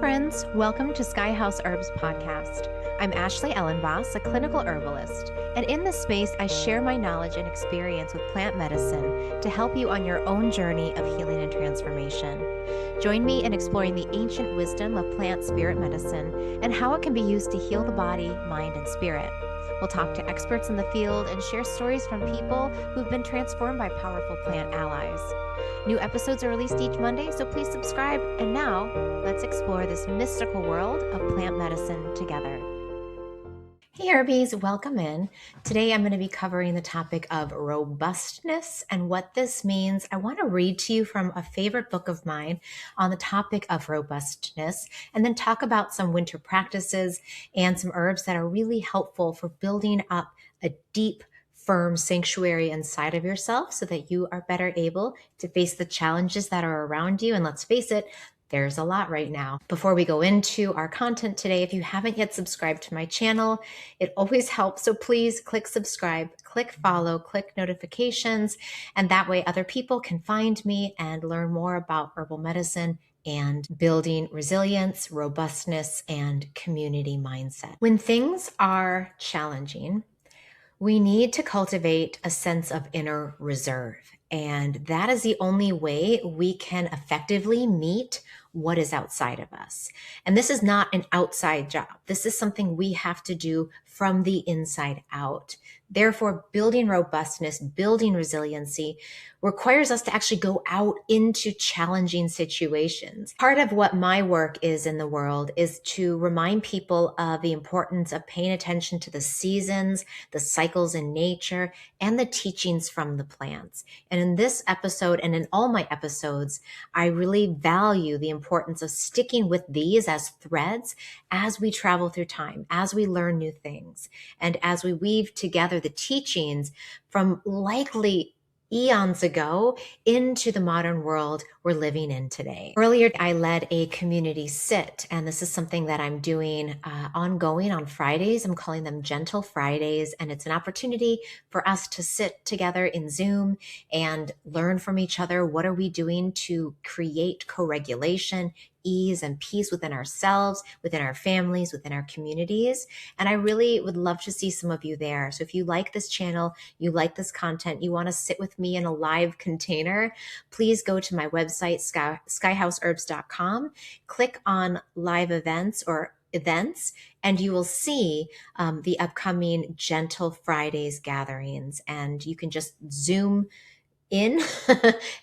friends. Welcome to Sky House Herbs podcast. I'm Ashley Ellenvoss, a clinical herbalist, and in this space, I share my knowledge and experience with plant medicine to help you on your own journey of healing and transformation. Join me in exploring the ancient wisdom of plant spirit medicine and how it can be used to heal the body, mind, and spirit. We'll talk to experts in the field and share stories from people who've been transformed by powerful plant allies. New episodes are released each Monday, so please subscribe. And now, let's explore this mystical world of plant medicine together. Hey Herbies, welcome in. Today I'm going to be covering the topic of robustness and what this means. I want to read to you from a favorite book of mine on the topic of robustness, and then talk about some winter practices and some herbs that are really helpful for building up a deep, firm sanctuary inside of yourself so that you are better able to face the challenges that are around you. And let's face it, there's a lot right now. Before we go into our content today, if you haven't yet subscribed to my channel, it always helps. So please click subscribe, click follow, click notifications, and that way other people can find me and learn more about herbal medicine and building resilience, robustness, and community mindset. When things are challenging, we need to cultivate a sense of inner reserve. And that is the only way we can effectively meet what is outside of us. And this is not an outside job. This is something we have to do from the inside out. Therefore, building robustness, building resiliency requires us to actually go out into challenging situations. Part of what my work is in the world is to remind people of the importance of paying attention to the seasons, the cycles in nature, and the teachings from the plants. And in this episode and in all my episodes, I really value the importance of sticking with these as threads as we travel through time, as we learn new things, and as we weave together the teachings from likely eons ago into the modern world we're living in today. Earlier, I led a community sit, and this is something that I'm doing ongoing on Fridays. I'm calling them Gentle Fridays, and it's an opportunity for us to sit together in Zoom and learn from each other. What are we doing to create co-regulation, ease, and peace within ourselves, within our families, within our communities? And I really would love to see some of you there. So if you like this channel, you like this content, you want to sit with me in a live container, please go to my website, skyhouseherbs.com, click on live events or events, and you will see the upcoming Gentle Fridays gatherings. And you can just zoom in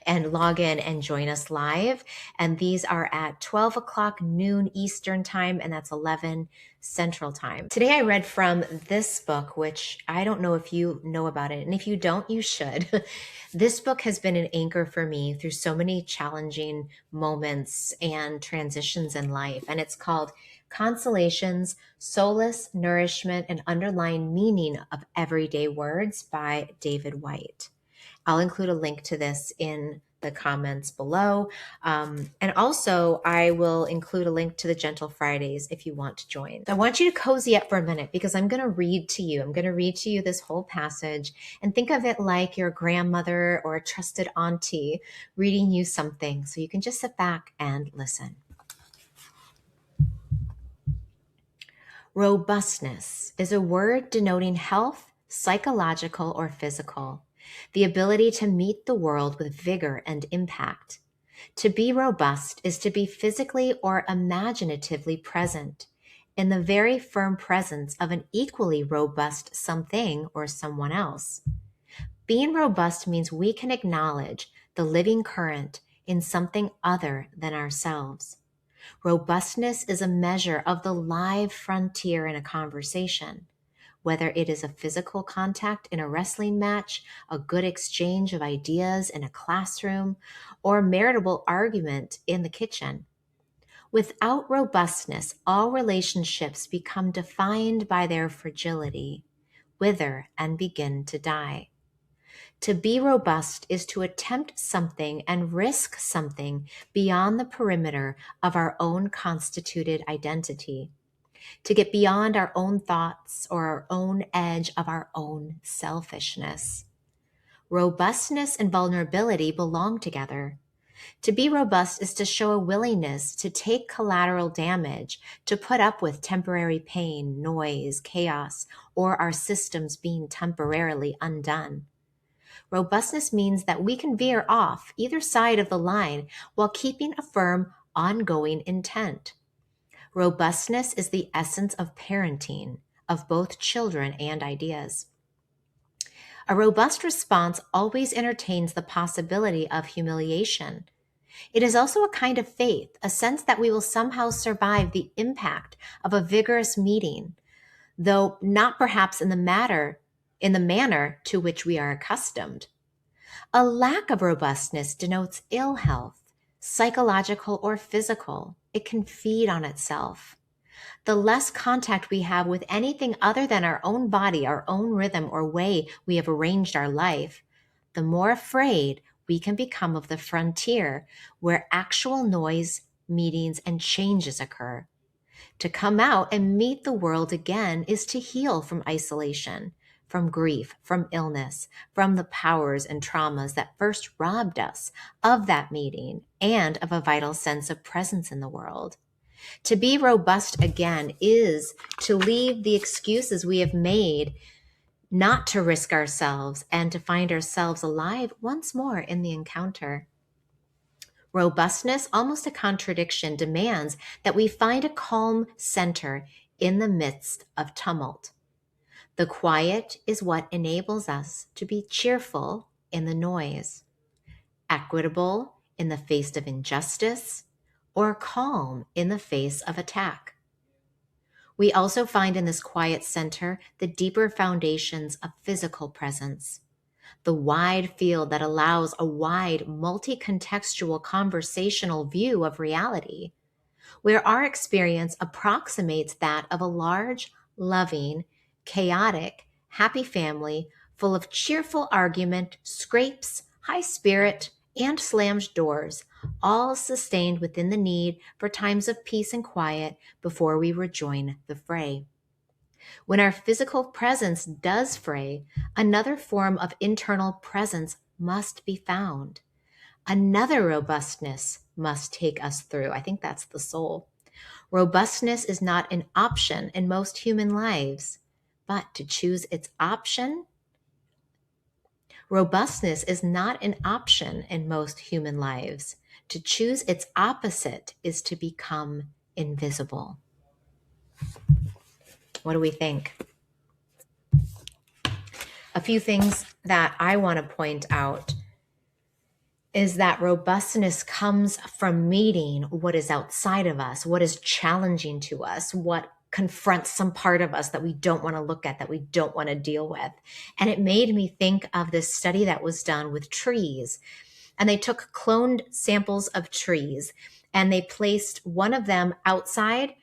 and log in and join us live. And these are at 12 o'clock noon Eastern time, and that's 11 Central time. Today I read from this book, which I don't know if you know about it, and if you don't, you should. This book has been an anchor for me through so many challenging moments and transitions in life, and it's called Consolations, Solace, Nourishment, and Underlying Meaning of Everyday Words by David White. I'll include a link to this in the comments below. And also, I will include a link to the Gentle Fridays if you want to join. So I want you to cozy up for a minute because I'm going to read to you. I'm going to read to you this whole passage, and think of it like your grandmother or a trusted auntie reading you something. So you can just sit back and listen. Robustness is a word denoting health, psychological or physical. The ability to meet the world with vigor and impact. To be robust is to be physically or imaginatively present, in the very firm presence of an equally robust something or someone else. Being robust means we can acknowledge the living current in something other than ourselves. Robustness is a measure of the live frontier in a conversation. Whether it is a physical contact in a wrestling match, a good exchange of ideas in a classroom, or a meritable argument in the kitchen. Without robustness, all relationships become defined by their fragility, wither, and begin to die. To be robust is to attempt something and risk something beyond the perimeter of our own constituted identity. To get beyond our own thoughts or our own edge of our own selfishness. Robustness and vulnerability belong together. To be robust is to show a willingness to take collateral damage, to put up with temporary pain, noise, chaos, or our systems being temporarily undone. Robustness means that we can veer off either side of the line while keeping a firm, ongoing intent. Robustness is the essence of parenting, of both children and ideas. A robust response always entertains the possibility of humiliation. It is also a kind of faith, a sense that we will somehow survive the impact of a vigorous meeting, though not perhaps in the manner to which we are accustomed. A lack of robustness denotes ill health, psychological or physical. It can feed on itself. The less contact we have with anything other than our own body, our own rhythm, or way we have arranged our life, the more afraid we can become of the frontier where actual noise, meetings, and changes occur. To come out and meet the world again is to heal from isolation, from grief, from illness, from the powers and traumas that first robbed us of that meeting and of a vital sense of presence in the world. To be robust again is to leave the excuses we have made not to risk ourselves and to find ourselves alive once more in the encounter. Robustness, almost a contradiction, demands that we find a calm center in the midst of tumult. The quiet is what enables us to be cheerful in the noise, equitable in the face of injustice, or calm in the face of attack. We also find in this quiet center the deeper foundations of physical presence, the wide field that allows a wide, multi-contextual conversational view of reality, where our experience approximates that of a large, loving, chaotic, happy family full of cheerful argument, scrapes, high spirit, and slammed doors, all sustained within the need for times of peace and quiet before we rejoin the fray. When our physical presence does fray, another form of internal presence must be found. Another robustness must take us through. I think that's the soul. Robustness is not an option in most human lives, but to choose its option. Robustness is not an option in most human lives. To choose its opposite is to become invisible. What do we think? A few things that I want to point out is that robustness comes from meeting what is outside of us, what is challenging to us, what confronts some part of us that we don't want to look at, that we don't want to deal with. And it made me think of this study that was done with trees. And they took cloned samples of trees and they placed one of them outside,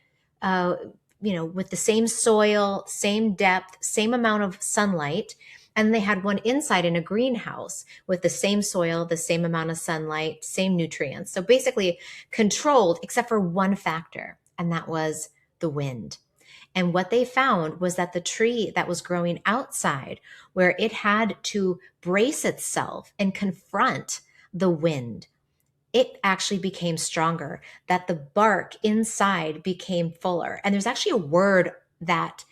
with the same soil, same depth, same amount of sunlight. And they had one inside in a greenhouse with the same soil, the same amount of sunlight, same nutrients. So basically controlled except for one factor, and that was the wind. And what they found was that the tree that was growing outside, where it had to brace itself and confront the wind, it actually became stronger, that the bark inside became fuller. And there's actually a word that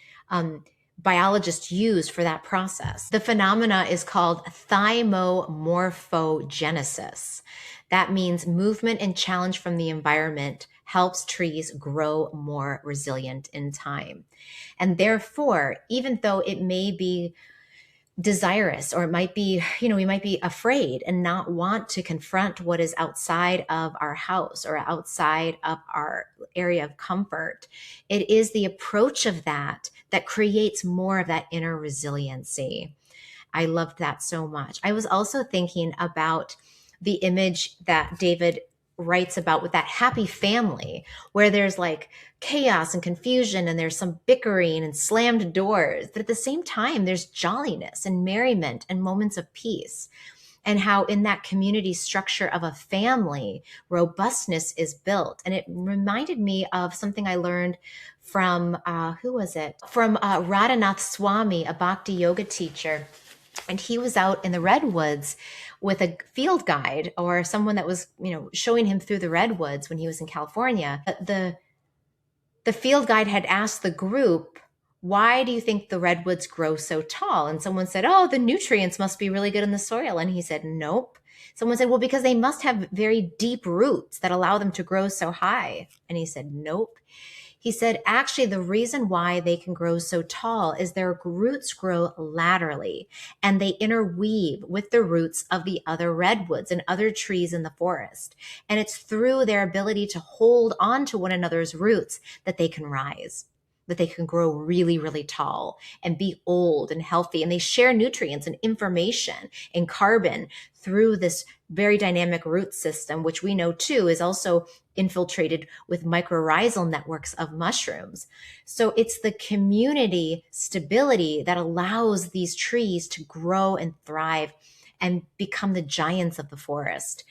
biologists use for that process. The phenomena is called thymomorphogenesis. That means movement and challenge from the environment helps trees grow more resilient in time. And therefore, even though it may be desirous, or it might be, we might be afraid and not want to confront what is outside of our house or outside of our area of comfort, it is the approach of that that creates more of that inner resiliency. I loved that so much. I was also thinking about the image that David writes about with that happy family where there's like chaos and confusion and there's some bickering and slammed doors, but at the same time there's jolliness and merriment and moments of peace. And how in that community structure of a family, robustness is built. And it reminded me of something I learned from, From Radhanath Swami, a bhakti yoga teacher. And he was out in the Redwoods with a field guide or someone that was, showing him through the Redwoods when he was in California. The field guide had asked the group, why do you think the redwoods grow so tall? And someone said, oh, the nutrients must be really good in the soil. And he said, nope. Someone said, well, because they must have very deep roots that allow them to grow so high. And he said, nope. He said, actually, the reason why they can grow so tall is their roots grow laterally and they interweave with the roots of the other redwoods and other trees in the forest. And it's through their ability to hold on to one another's roots that they can rise, that they can grow really, really tall and be old and healthy. And they share nutrients and information and carbon through this very dynamic root system, which we know too is also infiltrated with mycorrhizal networks of mushrooms. So it's the community stability that allows these trees to grow and thrive and become the giants of the forest.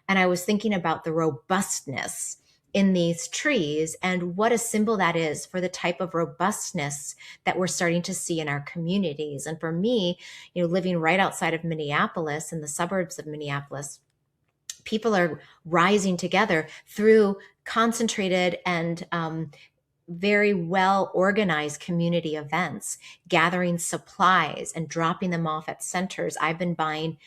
And I was thinking about the robustness in these trees and what a symbol that is for the type of robustness that we're starting to see in our communities. And for me, living right outside of Minneapolis, in the suburbs of Minneapolis, people are rising together through concentrated and very well organized community events, gathering supplies and dropping them off at centers. I've been buying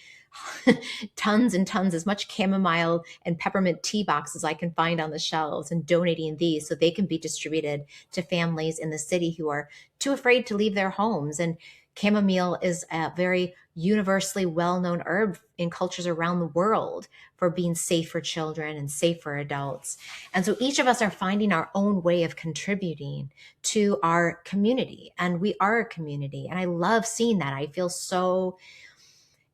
tons and tons, as much chamomile and peppermint tea boxes I can find on the shelves and donating these so they can be distributed to families in the city who are too afraid to leave their homes. And chamomile is a very universally well-known herb in cultures around the world for being safe for children and safe for adults. And so each of us are finding our own way of contributing to our community. And we are a community. And I love seeing that. I feel so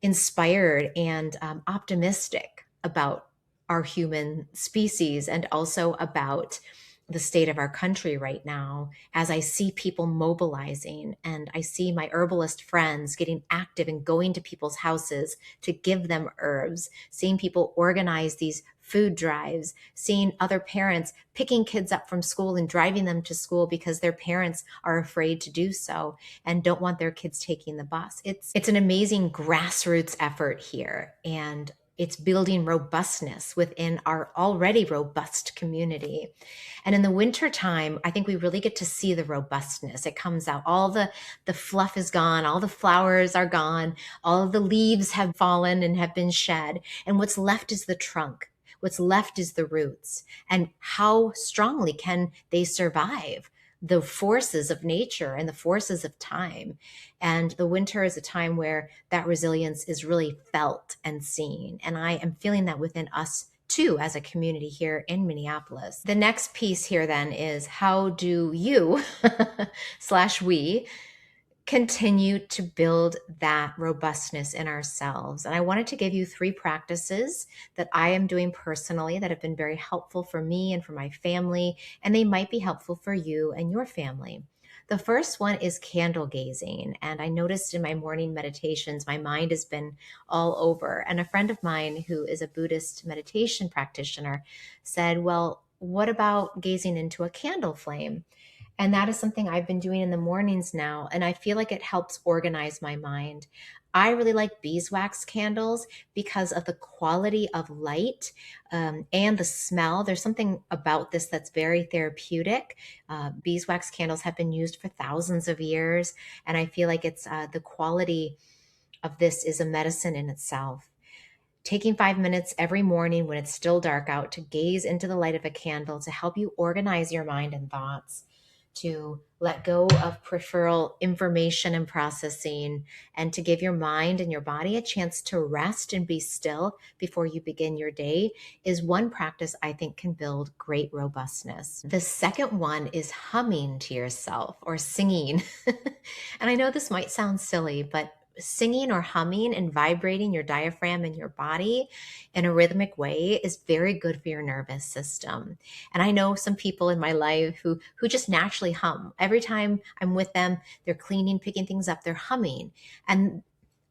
inspired and optimistic about our human species and also about the state of our country right now as I see people mobilizing and I see my herbalist friends getting active and going to people's houses to give them herbs, seeing people organize these food drives, seeing other parents picking kids up from school and driving them to school because their parents are afraid to do so and don't want their kids taking the bus. It's an amazing grassroots effort here, and it's building robustness within our already robust community. And in the wintertime, I think we really get to see the robustness. It comes out. All the fluff is gone. All the flowers are gone. All of the leaves have fallen and have been shed. And what's left is the trunk. What's left is the roots. And how strongly can they survive the forces of nature and the forces of time? And the winter is a time where that resilience is really felt and seen. And I am feeling that within us too, as a community here in Minneapolis. The next piece here then is, how do you / we continue to build that robustness in ourselves? And I wanted to give you 3 practices that I am doing personally that have been very helpful for me and for my family, and they might be helpful for you and your family. The first one is candle gazing. And I noticed in my morning meditations, my mind has been all over. And a friend of mine who is a Buddhist meditation practitioner said, well, what about gazing into a candle flame? And that is something I've been doing in the mornings now. And I feel like it helps organize my mind. I really like beeswax candles because of the quality of light and the smell. There's something about this that's very therapeutic. Beeswax candles have been used for thousands of years. And I feel like it's the quality of this is a medicine in itself. Taking 5 minutes every morning when it's still dark out to gaze into the light of a candle to help you organize your mind and thoughts, to let go of peripheral information and processing, and to give your mind and your body a chance to rest and be still before you begin your day is one practice I think can build great robustness. The second one is humming to yourself or singing. And I know this might sound silly, but singing or humming and vibrating your diaphragm and your body in a rhythmic way is very good for your nervous system. And I know some people in my life who just naturally hum. Every time I'm with them, they're cleaning, picking things up, they're humming. And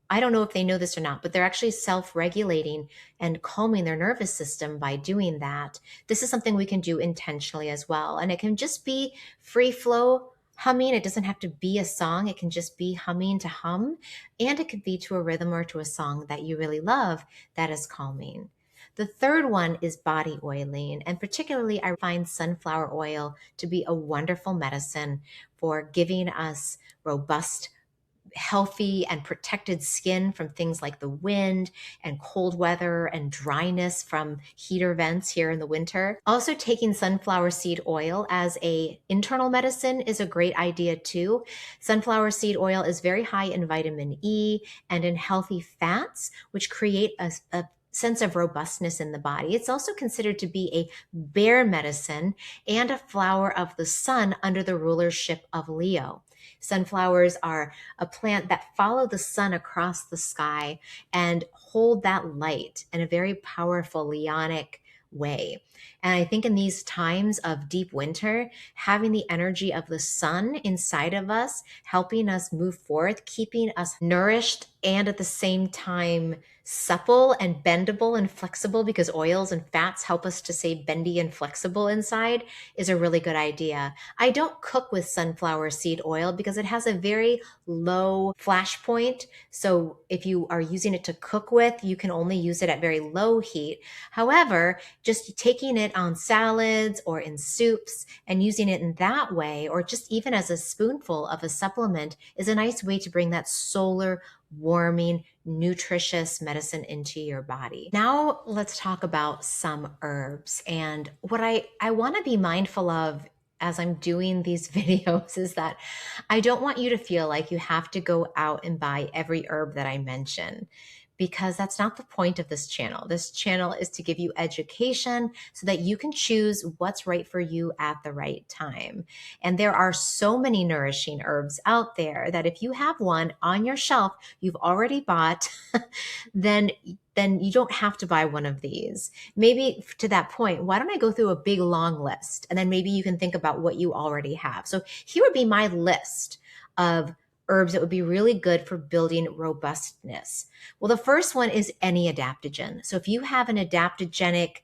I don't know if they know this or not, but they're actually self-regulating and calming their nervous system by doing that. This is something we can do intentionally as well. And it can just be free flow Humming, it doesn't have to be a song. It can just be humming to hum, and it could be to a rhythm or to a song that you really love that is calming. The third one is body oiling, and particularly I find sunflower oil to be a wonderful medicine for giving us robust, healthy and protected skin from things like the wind and cold weather and dryness from heater vents here in the winter. Also, taking sunflower seed oil as a internal medicine is a great idea too. Sunflower seed oil is very high in vitamin E and in healthy fats, which create a sense of robustness in the body. It's also considered to be a bear medicine and a flower of the sun under the rulership of Leo. Sunflowers are a plant that follow the sun across the sky and hold that light in a very powerful Leonic way. And I think in these times of deep winter, having the energy of the sun inside of us, helping us move forth, keeping us nourished and at the same time supple and bendable and flexible, because oils and fats help us to stay bendy and flexible inside, is a really good idea. I don't cook with sunflower seed oil because it has a very low flash point. So if you are using it to cook with, you can only use it at very low heat. However, just taking it on salads or in soups and using it in that way, or just even as a spoonful of a supplement, is a nice way to bring that solar warming, nutritious medicine into your body. Now let's talk about some herbs. And what I want to be mindful of as I'm doing these videos is that I don't want you to feel like you have to go out and buy every herb that I mention, because that's not the point of this channel. This channel is to give you education so that you can choose what's right for you at the right time. And there are so many nourishing herbs out there that if you have one on your shelf you've already bought, then you don't have to buy one of these. Maybe to that point, why don't I go through a big long list and then maybe you can think about what you already have. So here would be my list of herbs that would be really good for building robustness. Well, the first one is any adaptogen. So if you have an adaptogenic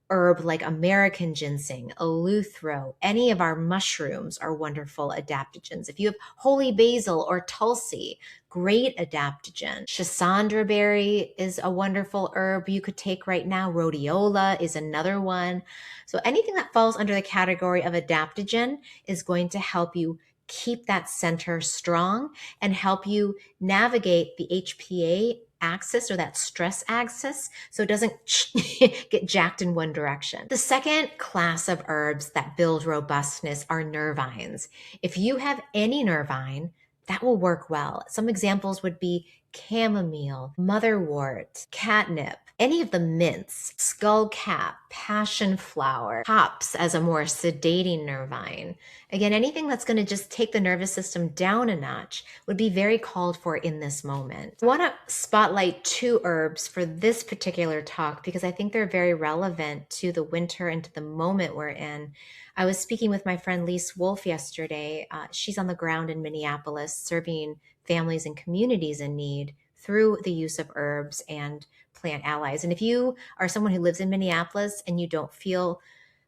herb like American ginseng, eleuthero, any of our mushrooms are wonderful adaptogens. If you have holy basil or tulsi, great adaptogen. Schisandra berry is a wonderful herb you could take right now. Rhodiola is another one. So anything that falls under the category of adaptogen is going to help you keep that center strong and help you navigate the HPA axis, or that stress axis, so it doesn't get jacked in one direction. The second class of herbs that build robustness are nervines. If you have any nervine, that will work well. Some examples would be chamomile, motherwort, catnip, any of the mints, skullcap, passion flower, hops as a more sedating nervine. Again, anything that's going to just take the nervous system down a notch would be very called for in this moment. I want to spotlight two herbs for this particular talk because I think they're very relevant to the winter and to the moment we're in. I was speaking with my friend Lise Wolf yesterday. She's on the ground in Minneapolis serving families and communities in need through the use of herbs and plant allies. And if you are someone who lives in Minneapolis and you don't feel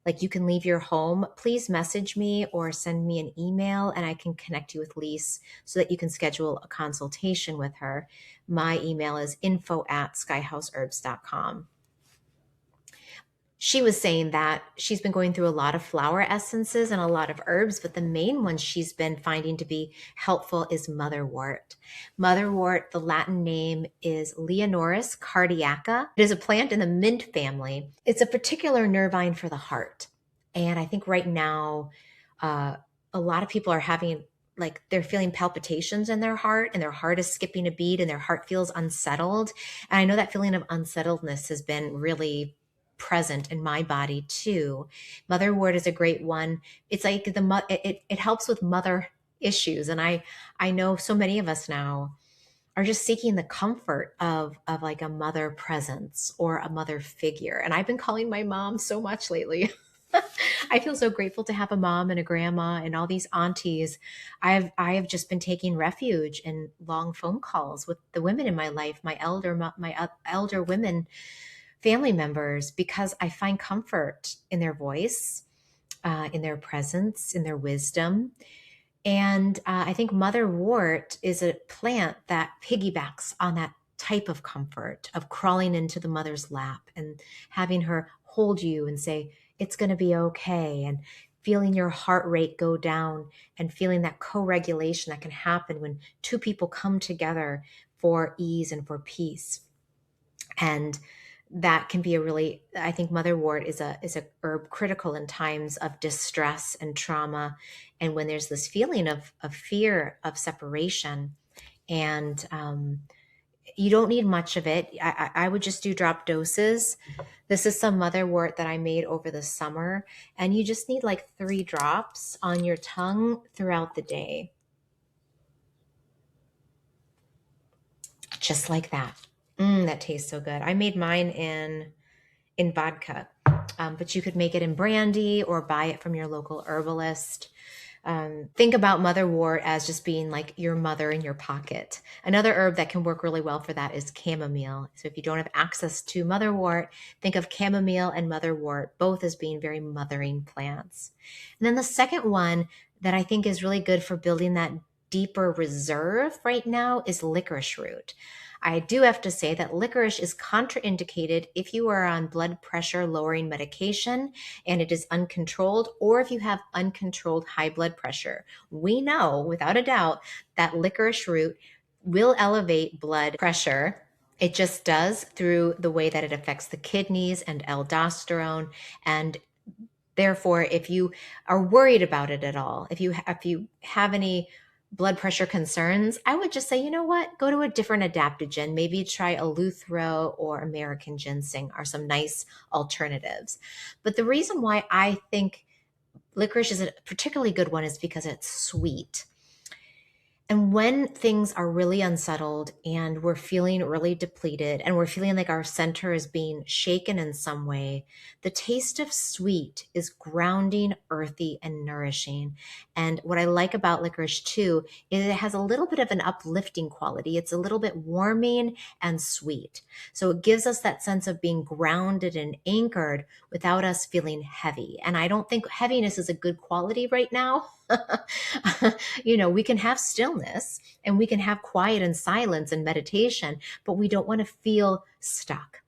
like you can leave your home, please message me or send me an email and I can connect you with Lise so that you can schedule a consultation with her. My email is info@skyhouseherbs.com. She was saying that she's been going through a lot of flower essences and a lot of herbs, but the main one she's been finding to be helpful is motherwort. Motherwort, the Latin name is Leonoris cardiaca. It is a plant in the mint family. It's a particular nervine for the heart. And I think right now, a lot of people are having, like, they're feeling palpitations in their heart and their heart is skipping a beat and their heart feels unsettled. And I know that feeling of unsettledness has been really present in my body too. Motherwort is a great one. It's like it helps with mother issues. And I know so many of us now are just seeking the comfort of like a mother presence or a mother figure. And I've been calling my mom so much lately. I feel so grateful to have a mom and a grandma and all these aunties. I have just been taking refuge in long phone calls with the women in my life, my elder women family members, because I find comfort in their voice, in their presence, in their wisdom. And I think Motherwort is a plant that piggybacks on that type of comfort of crawling into the mother's lap and having her hold you and say, it's going to be okay. And feeling your heart rate go down and feeling that co-regulation that can happen when two people come together for ease and for peace. And that can be a really, I think Motherwort is a herb critical in times of distress and trauma, and when there's this feeling of fear of separation. And you don't need much of it. I would just do drop doses. This is some Motherwort that I made over the summer, and you just need like 3 drops on your tongue throughout the day, just like that. That tastes so good. I made mine in vodka, but you could make it in brandy or buy it from your local herbalist. Think about Motherwort as just being like your mother in your pocket. Another herb that can work really well for that is chamomile. So if you don't have access to Motherwort, think of chamomile and Motherwort, both as being very mothering plants. And then the second one that I think is really good for building that deeper reserve right now is licorice root. I do have to say that licorice is contraindicated if you are on blood pressure lowering medication and it is uncontrolled, or if you have uncontrolled high blood pressure. We know without a doubt that licorice root will elevate blood pressure. It just does through the way that it affects the kidneys and aldosterone. And therefore, if you are worried about it at all, if you have any blood pressure concerns, I would just say, you know what, go to a different adaptogen. Maybe try Eleuthero or American ginseng are some nice alternatives. But the reason why I think licorice is a particularly good one is because it's sweet. And when things are really unsettled and we're feeling really depleted and we're feeling like our center is being shaken in some way, the taste of sweet is grounding, earthy, and nourishing. And what I like about licorice too is it has a little bit of an uplifting quality. It's a little bit warming and sweet. So it gives us that sense of being grounded and anchored without us feeling heavy. And I don't think heaviness is a good quality right now. We can have stillness and we can have quiet and silence and meditation, but we don't want to feel stuck.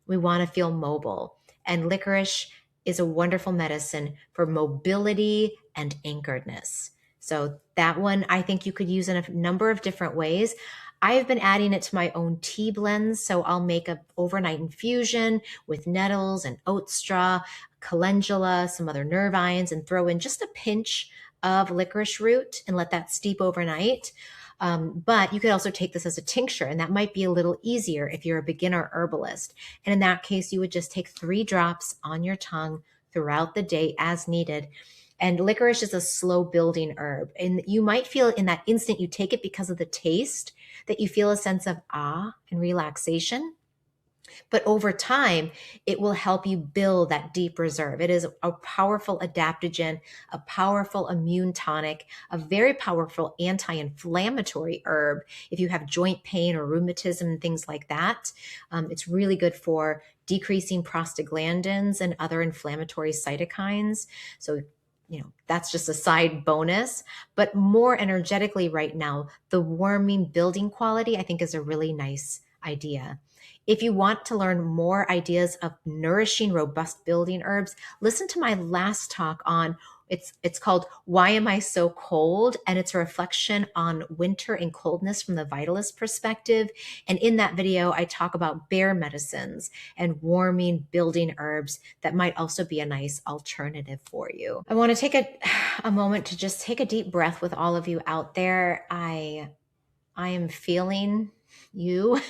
We want to feel mobile. And licorice is a wonderful medicine for mobility and anchoredness. So that one, I think you could use in a number of different ways. I've been adding it to my own tea blends. So I'll make an overnight infusion with nettles and oat straw, calendula, some other nervines, and throw in just a pinch of licorice root and let that steep overnight. But you could also take this as a tincture, and that might be a little easier if you're a beginner herbalist. And in that case, you would just take 3 drops on your tongue throughout the day as needed. And licorice is a slow building herb. And you might feel in that instant you take it because of the taste that you feel a sense of awe and relaxation. But over time, it will help you build that deep reserve. It is a powerful adaptogen, a powerful immune tonic, a very powerful anti-inflammatory herb. If you have joint pain or rheumatism and things like that, it's really good for decreasing prostaglandins and other inflammatory cytokines. So that's just a side bonus. But more energetically right now, the warming building quality, I think, is a really nice idea. If you want to learn more ideas of nourishing, robust building herbs, listen to my last talk on it's called Why Am I So Cold? And it's a reflection on winter and coldness from the vitalist perspective. And in that video, I talk about bear medicines and warming building herbs that might also be a nice alternative for you. I want to take a moment to just take a deep breath with all of you out there. I am feeling you.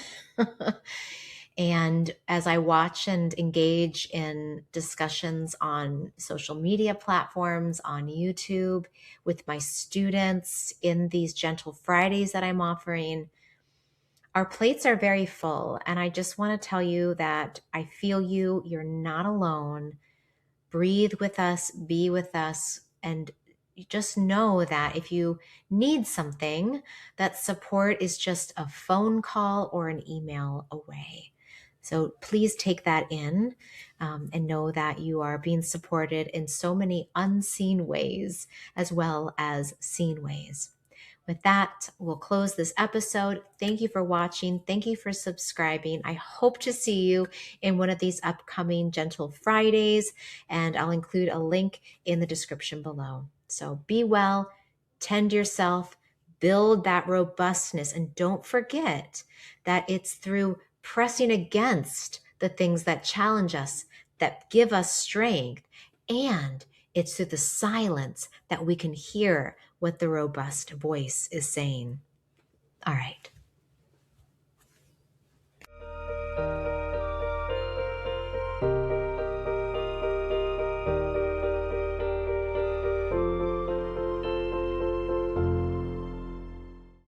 And as I watch and engage in discussions on social media platforms, on YouTube, with my students in these Gentle Fridays that I'm offering, our plates are very full. And I just want to tell you that I feel you. You're not alone. Breathe with us, be with us, and just know that if you need something, that support is just a phone call or an email away. So please take that in and know that you are being supported in so many unseen ways as well as seen ways. With that, we'll close this episode. Thank you for watching. Thank you for subscribing. I hope to see you in one of these upcoming Gentle Fridays, and I'll include a link in the description below. So be well, tend yourself, build that robustness, and don't forget that it's through pressing against the things that challenge us, that give us strength, and it's through the silence that we can hear what the robust voice is saying. All right.